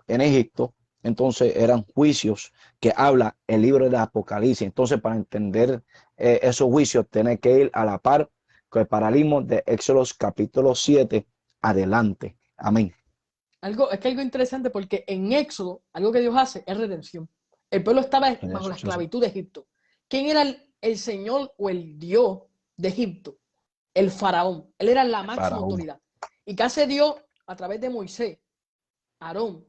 [SPEAKER 1] Egipto. Entonces eran juicios que habla el libro de Apocalipsis. Entonces, para entender esos juicios, tiene que ir a la par con el paralelismo de Éxodo capítulo 7 adelante. Amén.
[SPEAKER 2] Es que algo interesante, porque en Éxodo, algo que Dios hace es redención. El pueblo estaba bajo la esclavitud de Egipto. ¿Quién era el señor o el Dios de Egipto? El faraón. Él era la máxima autoridad. ¿Y qué hace Dios a través de Moisés, Aarón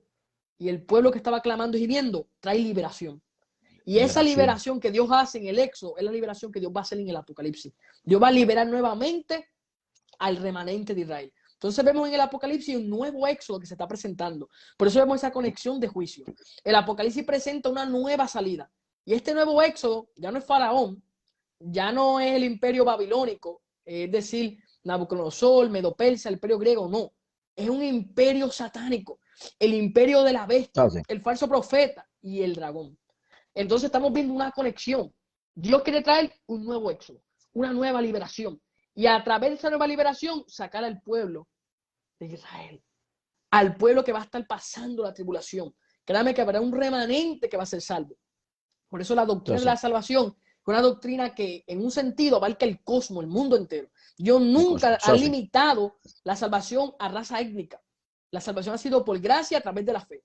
[SPEAKER 2] y el pueblo que estaba clamando y gimiendo? Trae liberación. Y esa liberación que Dios hace en el Éxodo es la liberación que Dios va a hacer en el Apocalipsis. Dios va a liberar nuevamente al remanente de Israel. Entonces vemos en el Apocalipsis un nuevo Éxodo que se está presentando. Por eso vemos esa conexión de juicio. El Apocalipsis presenta una nueva salida. Y este nuevo Éxodo ya no es Faraón, ya no es el imperio babilónico, es decir, Nabucodonosor, Medo-Persia, el imperio griego, no. Es un imperio satánico, el imperio de la bestia, el falso profeta y el dragón. Entonces estamos viendo una conexión. Dios quiere traer un nuevo Éxodo, una nueva liberación. Y a través de esa nueva liberación, sacar al pueblo de Israel, al pueblo que va a estar pasando la tribulación. Créame que habrá un remanente que va a ser salvo. Por eso la doctrina de la salvación es una doctrina que en un sentido abarca el cosmos, el mundo entero. Dios nunca ha limitado la salvación a raza étnica. La salvación ha sido por gracia a través de la fe.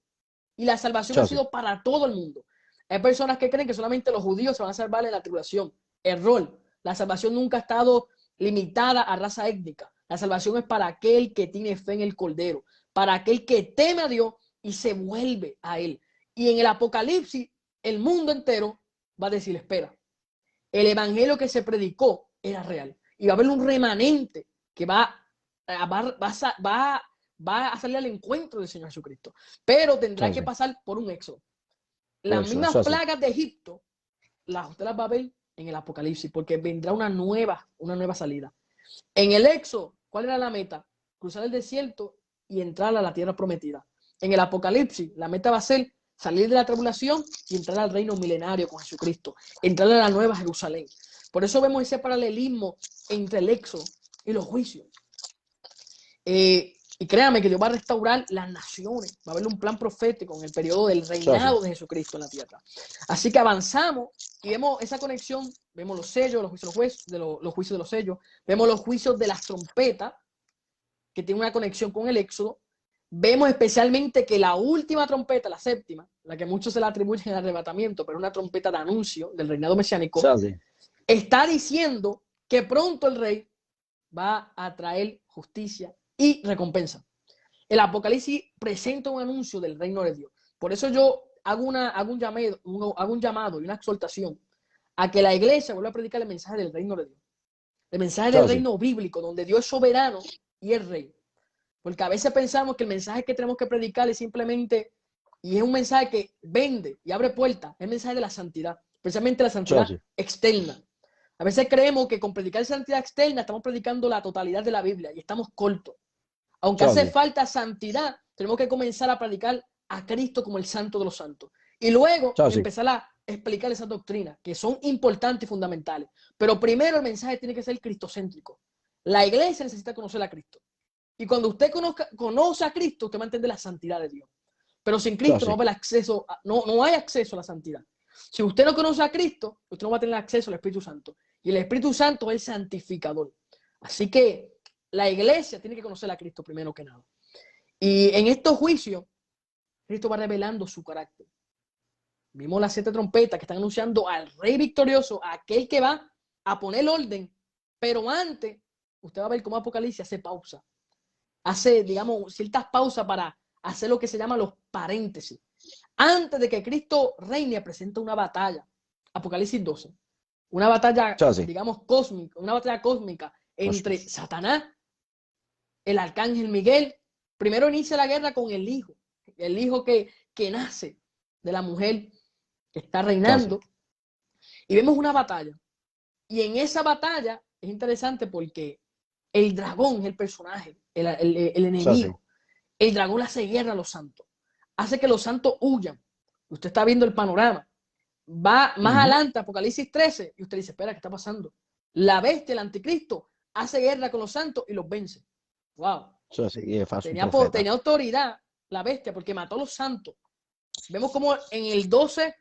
[SPEAKER 2] Y la salvación ha sido para todo el mundo. Hay personas que creen que solamente los judíos se van a salvar en la tribulación. Error. La salvación nunca ha estado limitada a raza étnica. La salvación es para aquel que tiene fe en el Cordero, para aquel que teme a Dios y se vuelve a Él. Y en el Apocalipsis, el mundo entero va a decir, espera, el evangelio que se predicó era real. Y va a haber un remanente que va a salir al encuentro del Señor Jesucristo. Pero tendrá que pasar por un éxodo. Las mismas plagas de Egipto, usted las va a ver en el Apocalipsis, porque vendrá una nueva salida. En el Éxodo, ¿cuál era la meta? Cruzar el desierto y entrar a la tierra prometida. En el Apocalipsis, la meta va a ser salir de la tribulación y entrar al reino milenario con Jesucristo, entrar a la nueva Jerusalén. Por eso vemos ese paralelismo entre el Éxodo y los juicios. Y créame que Dios va a restaurar las naciones, va a haber un plan profético en el periodo del reinado de Jesucristo en la tierra. Así que avanzamos y vemos esa conexión, vemos los sellos, los juicios de los sellos, vemos los juicios de las trompetas, que tiene una conexión con el Éxodo. Vemos especialmente que la última trompeta, la séptima, la que muchos se la atribuyen al arrebatamiento, pero una trompeta de anuncio del reinado mesiánico, está diciendo que pronto el rey va a traer justicia y recompensa. El Apocalipsis presenta un anuncio del reino de Dios. Por eso yo hago un llamado y una exhortación a que la iglesia vuelva a predicar el mensaje del reino de Dios. El mensaje del reino bíblico, donde Dios es soberano y es rey. Porque a veces pensamos que el mensaje que tenemos que predicar es simplemente Y es un mensaje que vende y abre puertas. Es el mensaje de la santidad, especialmente la santidad externa. A veces creemos que con predicar santidad externa estamos predicando la totalidad de la Biblia y estamos cortos. Aunque hace falta santidad, tenemos que comenzar a predicar a Cristo como el santo de los santos. Y luego empezar a explicar esas doctrinas que son importantes y fundamentales. Pero primero el mensaje tiene que ser cristocéntrico. La iglesia necesita conocer a Cristo. Y cuando usted conoce a Cristo, usted va a entender la santidad de Dios. Pero sin Cristo no va a haber acceso, no hay acceso a la santidad. Si usted no conoce a Cristo, usted no va a tener acceso al Espíritu Santo. Y el Espíritu Santo es el santificador. Así que la iglesia tiene que conocer a Cristo primero que nada. Y en estos juicios, Cristo va revelando su carácter. Vimos las 7 trompetas que están anunciando al Rey victorioso, a aquel que va a poner orden. Pero antes, usted va a ver cómo Apocalipsis hace pausa. Hace, digamos, ciertas pausas para hacer lo que se llama los paréntesis. Antes de que Cristo reine, presenta una batalla. Apocalipsis 12. Una batalla, digamos, cósmica. Una batalla cósmica entre Satanás, el arcángel Miguel. Primero inicia la guerra con el hijo que nace de la mujer que está reinando. Y vemos una batalla. Y en esa batalla es interesante porque el dragón es el personaje, el enemigo. El dragón hace guerra a los santos. Hace que los santos huyan. Usted está viendo el panorama. Va más adelante, Apocalipsis 13, y usted dice, espera, ¿qué está pasando? La bestia, el anticristo, hace guerra con los santos y los vence. Wow. Tenía autoridad la bestia porque mató a los santos. Vemos como en el 12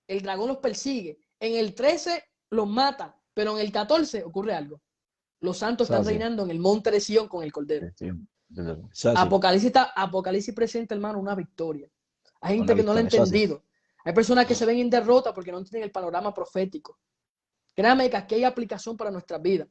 [SPEAKER 2] el dragón los persigue. En el 13 los mata. Pero en el 14 ocurre algo. Los santos están reinando en el monte de Sion con el Cordero. Apocalipsis presenta, hermano, una victoria. Hay gente que no lo ha entendido. Hay personas que se ven en derrota porque no entienden el panorama profético. Créame que aquí hay aplicación para nuestras vidas.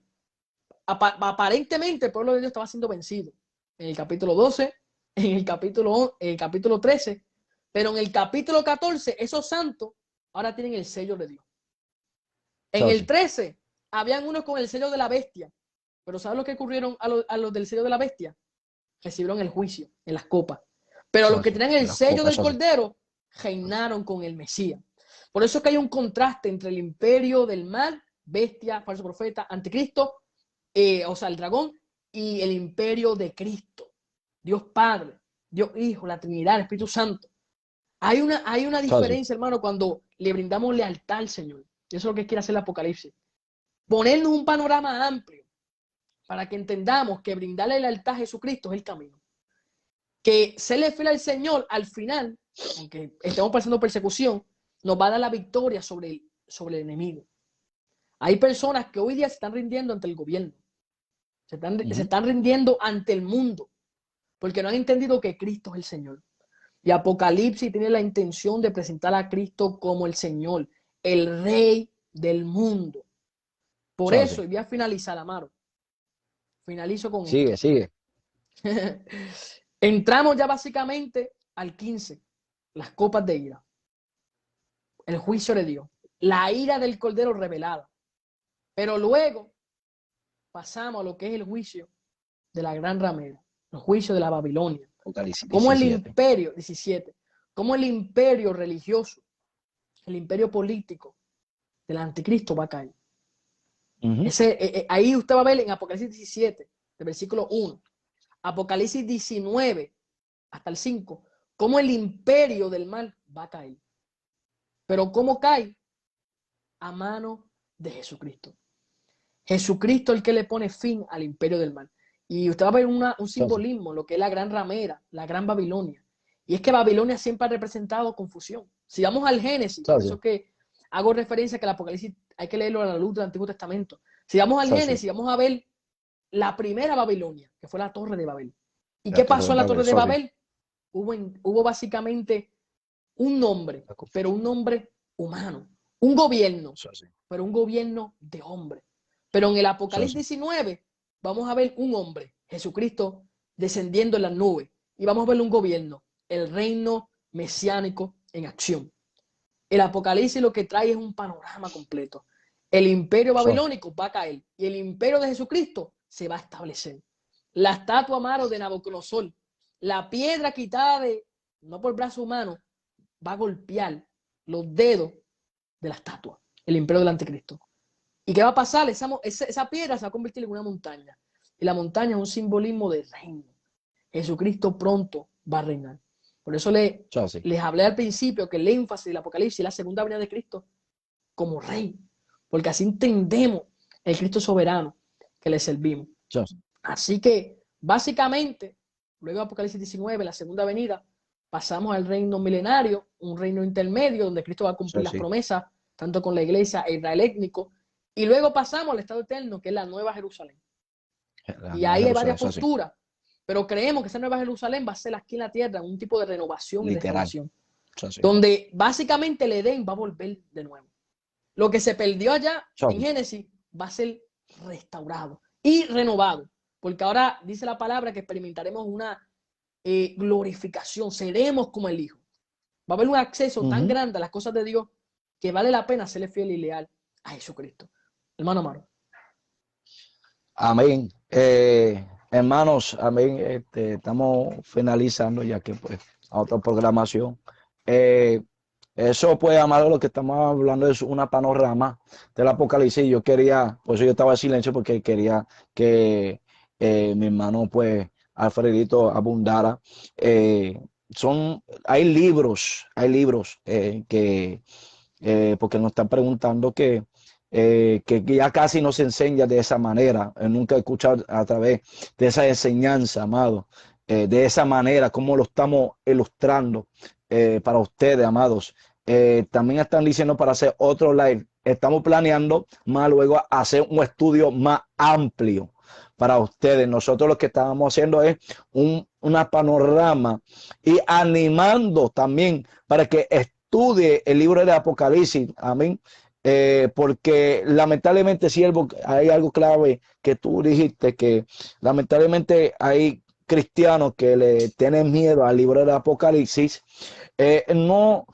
[SPEAKER 2] Aparentemente el pueblo de Dios estaba siendo vencido en el capítulo 12, en el capítulo 13, pero en el capítulo 14 esos santos ahora tienen el sello de Dios. En el 13 habían unos con el sello de la bestia, pero ¿sabes lo que ocurrieron a los del sello de la bestia? Recibieron el juicio en las copas. Pero los que tenían el sello del Cordero reinaron con el Mesías. Por eso es que hay un contraste entre el imperio del mal, bestia, falso profeta, anticristo, o sea, el dragón, y el imperio de Cristo. Dios Padre, Dios Hijo, la Trinidad, el Espíritu Santo. Hay una diferencia, hermano, cuando le brindamos lealtad al Señor. Y eso es lo que quiere hacer el Apocalipsis. Ponernos un panorama amplio para que entendamos que brindarle lealtad a Jesucristo es el camino. Que serle fiel al Señor al final, aunque estemos pasando persecución, nos va a dar la victoria sobre el enemigo. Hay personas que hoy día se están rindiendo ante el gobierno. Se están rindiendo ante el mundo porque no han entendido que Cristo es el Señor. Y Apocalipsis tiene la intención de presentar a Cristo como el Señor, el Rey del mundo. Por eso, y voy a finalizar, Amaro. Finalizo con esto.
[SPEAKER 1] Sigue.
[SPEAKER 2] Entramos ya básicamente al 15, las copas de ira. El juicio de Dios. La ira del Cordero revelada. Pero luego pasamos a lo que es el juicio de la gran ramera. El juicio de la Babilonia. Como el imperio, 17, como el imperio religioso, el imperio político del anticristo va a caer. Ahí usted va a ver en Apocalipsis 17, del versículo 1, Apocalipsis 19 hasta el 5, cómo el imperio del mal va a caer. Pero ¿cómo cae? A mano de Jesucristo. Jesucristo es el que le pone fin al imperio del mal. Y usted va a ver un simbolismo, lo que es la gran ramera, la gran Babilonia. Y es que Babilonia siempre ha representado confusión. Si vamos al Génesis, por eso es que hago referencia a que el Apocalipsis hay que leerlo a la luz del Antiguo Testamento. Si vamos al Génesis, vamos a ver la primera Babilonia, que fue la Torre de Babel. ¿Y qué pasó en la Torre de Babel? Hubo básicamente un nombre, pero un nombre humano. Un gobierno, pero un gobierno de hombre. Pero en el Apocalipsis 19 vamos a ver un hombre, Jesucristo, descendiendo en las nubes. Y vamos a ver un gobierno, el reino mesiánico en acción. El Apocalipsis lo que trae es un panorama completo. El imperio babilónico va a caer y el imperio de Jesucristo se va a establecer. La estatua, Amaro, de Nabucodonosor, la piedra quitada no por brazo humano, va a golpear los dedos de la estatua, el imperio del anticristo. ¿Y qué va a pasar? Esa piedra se va a convertir en una montaña. Y la montaña es un simbolismo del reino. Jesucristo pronto va a reinar. Por eso les hablé al principio que el énfasis del Apocalipsis es la segunda venida de Cristo como rey. Porque así entendemos el Cristo soberano que le servimos. Así que, básicamente, luego de Apocalipsis 19, la segunda venida, pasamos al reino milenario, un reino intermedio donde Cristo va a cumplir las promesas, tanto con la iglesia e Israel étnico, y luego pasamos al estado eterno, que es la Nueva Jerusalén. Y ahí hay varias posturas, pero creemos que esa Nueva Jerusalén va a ser aquí en la tierra, un tipo de renovación y restauración, donde básicamente el Edén va a volver de nuevo. Lo que se perdió allá en Génesis va a ser restaurado y renovado, porque ahora dice la palabra que experimentaremos una glorificación, seremos como el Hijo. Va a haber un acceso tan grande a las cosas de Dios que vale la pena serle fiel y leal a Jesucristo. Hermano Amaro.
[SPEAKER 1] Amén. Hermanos, amén. Estamos finalizando ya que pues a otra programación. Eso pues, amado, lo que estamos hablando es una panorama del Apocalipsis. Yo quería, por eso yo estaba en silencio, porque quería que mi hermano pues Alfredito abundara. Hay libros que porque nos están preguntando que ya casi no se enseña de esa manera. Nunca he escuchado a través de esa enseñanza, amado, de esa manera, cómo lo estamos ilustrando para ustedes, amados. También están diciendo para hacer otro live. Estamos planeando más luego hacer un estudio más amplio para ustedes. Nosotros lo que estábamos haciendo es una panorama y animando también para que estudie el libro de Apocalipsis. Amén. Porque lamentablemente, siervo, hay algo clave que tú dijiste, que lamentablemente hay cristianos que le tienen miedo al libro de Apocalipsis. No,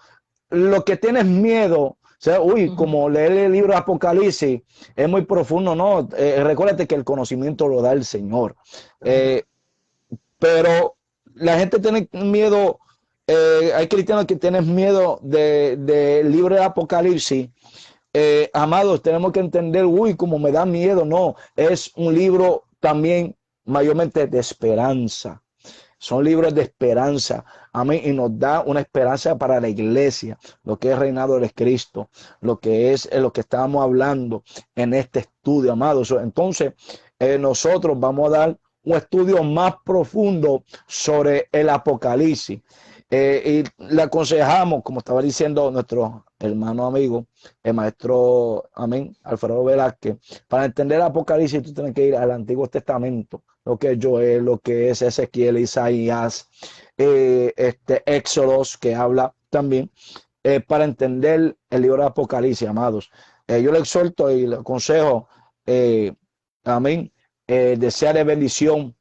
[SPEAKER 1] lo que tienes miedo, o sea, como leer el libro de Apocalipsis es muy profundo, no. Recuérdate que el conocimiento lo da el Señor. Pero la gente tiene miedo, hay cristianos que tienen miedo del libro de Apocalipsis. Amados, tenemos que entender, como me da miedo, no, es un libro también mayormente de esperanza. Son libros de esperanza, amén, y nos da una esperanza para la iglesia, lo que es reinado de Cristo, lo que es lo que estábamos hablando en este estudio, amados. Entonces, nosotros vamos a dar un estudio más profundo sobre el Apocalipsis. Y le aconsejamos, como estaba diciendo nuestro hermano amigo, el maestro, amén, Alfredo Velázquez, para entender el Apocalipsis tú tienes que ir al Antiguo Testamento, lo que es Joel, lo que es Ezequiel, Isaías, Éxodos, que habla también, para entender el libro de Apocalipsis, amados. Yo le exhorto y le aconsejo, amén, desearle bendición,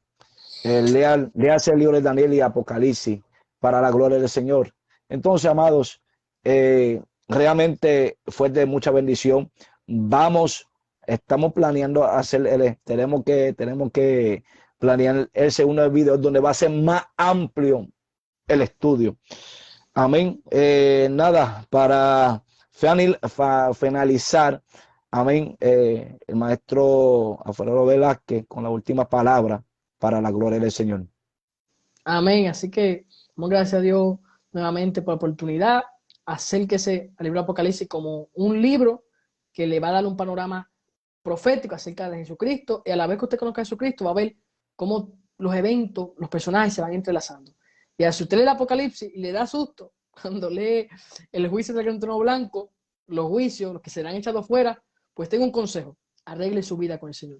[SPEAKER 1] léase el libro de Daniel y Apocalipsis para la gloria del Señor. Entonces, amados, realmente fue de mucha bendición. Estamos planeando hacer tenemos que planear el segundo video donde va a ser más amplio el estudio. Amén. Nada, para finalizar, amén, el maestro Alfredo Velázquez con la última palabra para la gloria del Señor.
[SPEAKER 2] Amén. Así que damos gracias a Dios nuevamente por la oportunidad. Acérquese al libro de Apocalipsis como un libro que le va a dar un panorama profético acerca de Jesucristo, y a la vez que usted conozca a Jesucristo va a ver cómo los eventos, los personajes se van entrelazando. Y si usted lee el Apocalipsis y le da susto cuando lee el juicio del gran trono blanco, los juicios, los que serán echados fuera, pues tengo un consejo: arregle su vida con el Señor,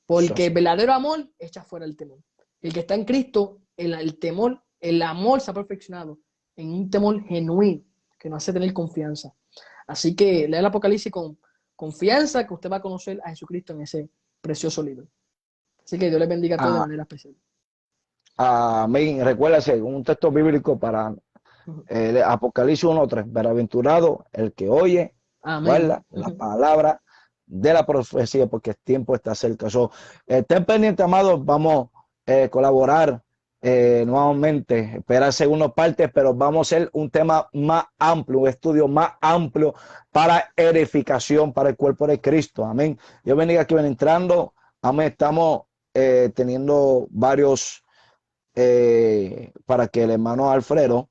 [SPEAKER 2] porque el verdadero amor echa fuera el temor. El que está en Cristo, el temor, el amor se ha perfeccionado en un temor genuino que nos hace tener confianza. Así que lea el Apocalipsis con confianza, que usted va a conocer a Jesucristo en ese precioso libro. Así que Dios les bendiga a todos de manera especial.
[SPEAKER 1] Amén. Recuérdase un texto bíblico para Apocalipsis 1:3. Bienaventurado el que oye, guarda la palabra de la profecía, porque el tiempo está cerca. Estén pendientes, amados. Vamos a colaborar nuevamente, espera segunda parte, pero vamos a hacer un tema más amplio, un estudio más amplio para edificación para el cuerpo de Cristo. Amén. Dios bendiga que ven entrando. Amén. Estamos teniendo varios para que el hermano Alfredo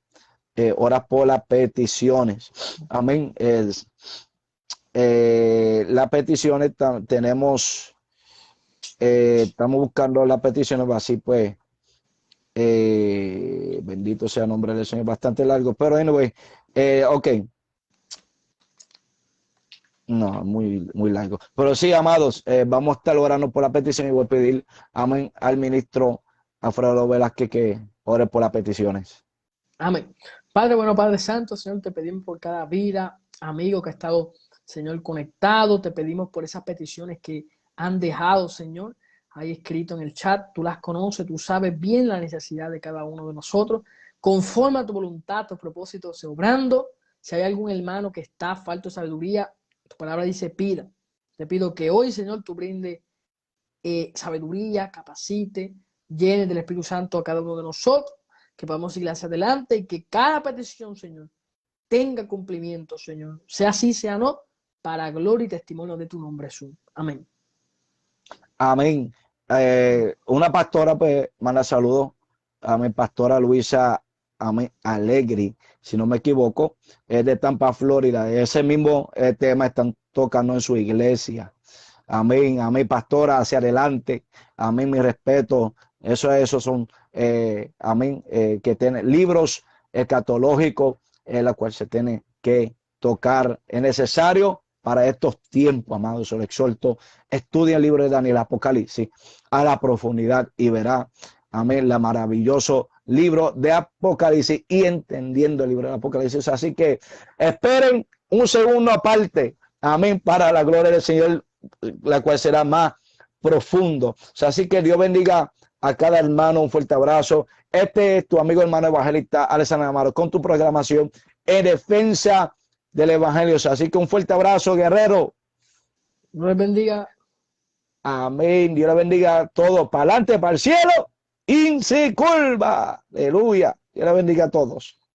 [SPEAKER 1] ora por las peticiones. Amén. Las peticiones tenemos, estamos buscando las peticiones, así pues. Bendito sea el nombre del Señor, bastante largo, pero anyway, ok, no, muy largo, pero sí, amados, vamos a estar orando por la petición y voy a pedir, amén, al ministro Alfredo Velázquez que ore por las peticiones.
[SPEAKER 2] Amén. Padre bueno, Padre Santo, Señor, te pedimos por cada vida, amigo que ha estado, Señor, conectado. Te pedimos por esas peticiones que han dejado, Señor, ahí escrito en el chat. Tú las conoces, tú sabes bien la necesidad de cada uno de nosotros. Conforme a tu voluntad, tus propósitos, obrando. Si hay algún hermano que está falto de sabiduría, tu palabra dice pida. Te pido que hoy, Señor, tú brinde sabiduría, capacite, llene del Espíritu Santo a cada uno de nosotros, que podamos ir hacia adelante y que cada petición, Señor, tenga cumplimiento, Señor. Sea así, sea no, para gloria y testimonio de tu nombre, Jesús. Amén.
[SPEAKER 1] Amén. Una pastora pues manda saludos a mi pastora Luisa, amén, Alegri, si no me equivoco, es de Tampa, Florida. Ese mismo tema están tocando en su iglesia. Amén, amén, pastora, hacia adelante. Amén, mi respeto. Esos son, amén, que tienen libros escatológicos, en la cual se tiene que tocar. Es necesario para estos tiempos, amados. Se lo exhorto. Estudia el libro de Daniel, Apocalipsis, a la profundidad y verá, amén, la maravilloso libro de Apocalipsis y entendiendo el libro de Apocalipsis. Así que esperen un segundo aparte, amén, para la gloria del Señor, la cual será más profundo. O sea, así que Dios bendiga a cada hermano, un fuerte abrazo. Este es tu amigo hermano evangelista Alexander Amaro con tu programación en defensa del evangelio. O sea, así que un fuerte abrazo, guerrero.
[SPEAKER 2] Dios les bendiga.
[SPEAKER 1] Amén. Dios le bendiga a todos. Para adelante, para el cielo. Y se curva. Aleluya. Dios le bendiga a todos.